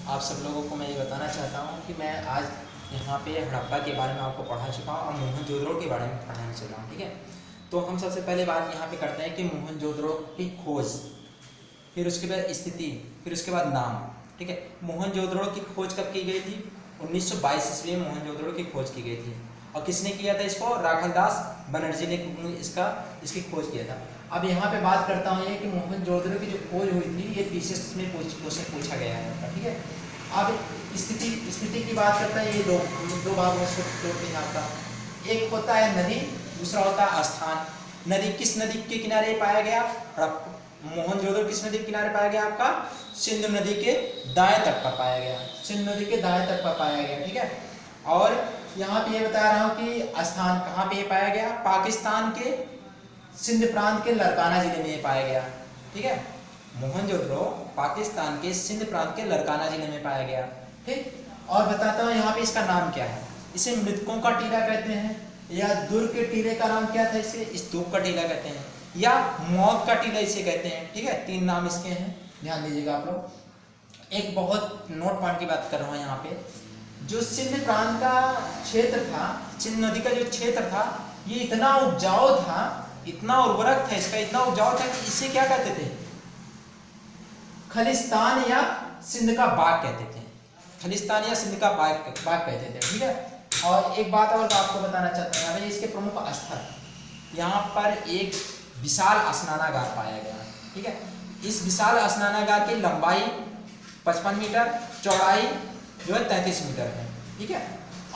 आप सब लोगों को मैं ये बताना चाहता हूँ कि मैं आज यहाँ पे हड़प्पा के बारे में आपको पढ़ा चुका हूँ और मोहनजोदड़ो के बारे में पढ़ाने चला हूँ। ठीक है, तो हम सबसे पहले बात यहाँ पे करते हैं कि मोहनजोदड़ो की खोज, फिर उसके बाद स्थिति, फिर उसके बाद नाम। ठीक है, मोहनजोदड़ो की खोज कब की गई थी? 1922 ईस्वी में मोहनजोदड़ो की खोज की गई थी। और किसने किया था इसको? राखलदास बनर्जी ने इसकी खोज किया था। अब यहाँ पे बात करता हूँ ये कि मोहनजोदड़ो की जो खोज हुई थी ये पीसेस में क्वेश्चन पूछा गया है। ठीक है, अब स्थिति की बात करते हैं। ये दो भाग में तोड़ते हैं आपका। एक होता है नदी, दूसरा होता है स्थान। नदी, किस नदी के किनारे पाया गया? मोहनजोदड़ो किस नदी के किनारे पाया गया? आपका सिंधु नदी के दाएं तट पर पाया गया। सिंधु नदी के दाएं तट पर पाया गया। ठीक है, और यहाँ पे ये बता रहा हूँ कि स्थान कहाँ पे पाया गया? पाकिस्तान के सिंध प्रांत के लरकाना जिले में पाया गया। ठीक है, मोहनजोदड़ो पाकिस्तान के सिंध प्रांत के लरकाना जिले में पाया गया। ठीक, और बताता हूँ यहाँ पे इसका नाम क्या है। इसे मृतकों का टीला कहते हैं, या दुर्ग के टीले का नाम क्या था? इसे स्तूप का टीला कहते हैं, या मौत का टीला इसे कहते हैं। ठीक है, तीन नाम इसके हैं, ध्यान दीजिएगा आप लोग। एक बहुत नोट पॉइंट की बात कर रहा हूँ यहाँ पे। जो सिंध प्रांत का क्षेत्र था, सिंध नदी का जो क्षेत्र था, ये इतना उपजाऊ था, इतना उर्वरक था इसका, इतना उपजाऊ था कि इसे क्या कहते थे? खलिस्तान या सिंध का बाग कहते थे। खलिस्तान या सिंध का बाग कहते थे। ठीक है, और एक बात और आपको बताना चाहता हूँ, इसके प्रमुख स्थल। यहाँ पर एक विशाल स्नानागार पाया गया। ठीक है, इस विशाल स्नानागार की लंबाई 55 मीटर, चौड़ाई जो है 33 मीटर है। ठीक है,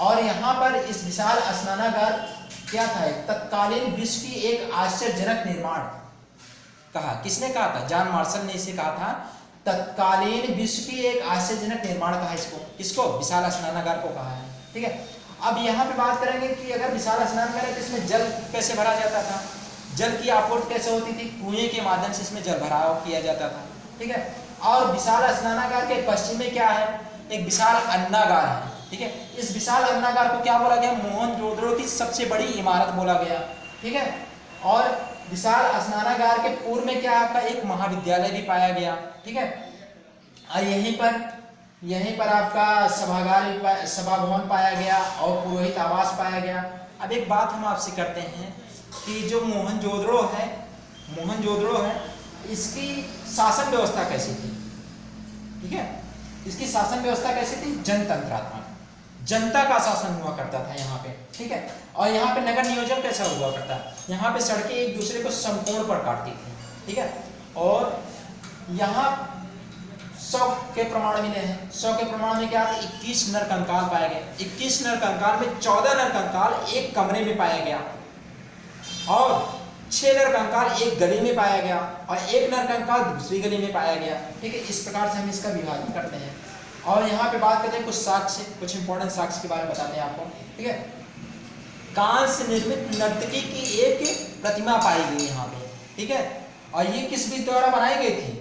और यहाँ पर इस विशाल स्नानागार क्या था? तत्कालीन विश्व की एक आश्चर्यजनक निर्माण कहा। किसने कहा था? जॉन मार्शल ने इसे कहा था तत्कालीन विश्व की एक आश्चर्यजनक निर्माण कहा इसको। किसको? विशाल स्नानागार को कहा है। ठीक है, अब यहाँ पे बात करेंगे कि अगर विशाल स्नानागार है तो इसमें जल कैसे भरा जाता था? जल की आपूर्ति कैसे होती थी? कुएं के माध्यम से इसमें जल भराव किया जाता था। ठीक है, और विशाल स्नानागार के पश्चिम में क्या है? एक विशाल अन्नागार है। ठीक है, इस विशाल अन्नागार को क्या बोला गया? मोहनजोदड़ो की सबसे बड़ी इमारत बोला गया। ठीक है, और विशाल स्नानागार के पूर्व में क्या आपका एक महाविद्यालय भी पाया गया। ठीक है, और यहीं पर आपका सभा भवन पाया गया और पुरोहित आवास पाया गया। अब एक बात हम आपसे करते हैं कि जो मोहनजोदड़ो है इसकी शासन व्यवस्था कैसी थी? ठीक है, इसकी शासन व्यवस्था कैसी थी? जनतंत्रात्मक, जनता का शासन हुआ करता था यहाँ पे। ठीक है, और यहाँ पे नगर नियोजन कैसा हुआ करता है? यहाँ पे सड़कें एक दूसरे को समकोण पर काटती थी। ठीक है, और यहाँ 100 के प्रमाण मिले हैं। 100 के प्रमाण में क्या था? 21 नरकंकाल पाए गए। 21 नरकंकाल में 14 नरकंकाल एक कमरे में पाया गया, और 6 नरकंकाल एक गली में पाया गया, और 1 नरकंकाल दूसरी गली में पाया गया। ठीक है, इस प्रकार से हम इसका विभाजन करते हैं। और यहाँ पे बात करते हैं कुछ साक्ष्य, कुछ इंपॉर्टेंट साक्ष्य के बारे में बताते हैं आपको। ठीक है, कांस्य निर्मित नर्तकी की एक प्रतिमा पाई गई यहाँ पे। ठीक है, और ये किस विधि द्वारा बनाई गई थी?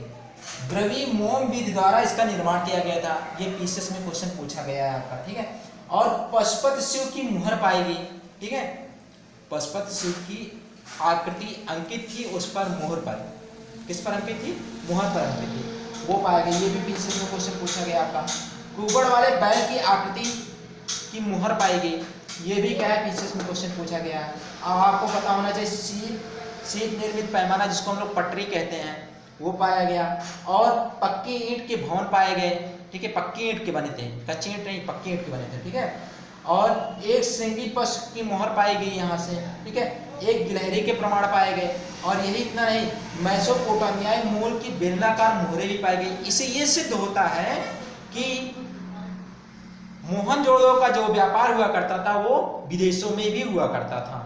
द्रविमोम विधि द्वारा इसका निर्माण किया गया था। ये पीसेस में क्वेश्चन पूछा गया है आपका। ठीक है, और पशुपति शिव की मुहर पाई गई। ठीक है, पशुपति शिव की आकृति अंकित थी उस पर, मोहर पर। किस पर अंकित थी? मोहर पर अंकित थी, वो पाया गया। ये भी पीसेस में क्वेश्चन पूछा गया आपका। कुबड़ वाले बैल की आकृति की मुहर पाई गई, ये भी क्या है? पीसेस में क्वेश्चन पूछा गया है। अब आपको पता होना चाहिए शीत निर्मित पैमाना, जिसको हम लोग पटरी कहते हैं, वो पाया गया। और पक्की ईंट के भवन पाए गए। ठीक है, पक्की ईंट के बने थे, कच्ची ईंट नहीं, पक्की ईंट के बने थे। ठीक है, और एक श्रृंगी पशु की मोहर पाई गई यहाँ से। ठीक है, एक गिलहरी के प्रमाण पाए गए, और यही इतना नहीं, मेसोपोटामियाई मूल की बेलनाकार मोहरें भी पाई गई। इसे ये सिद्ध होता है कि मोहनजोदड़ो का जो व्यापार हुआ करता था वो विदेशों में भी हुआ करता था।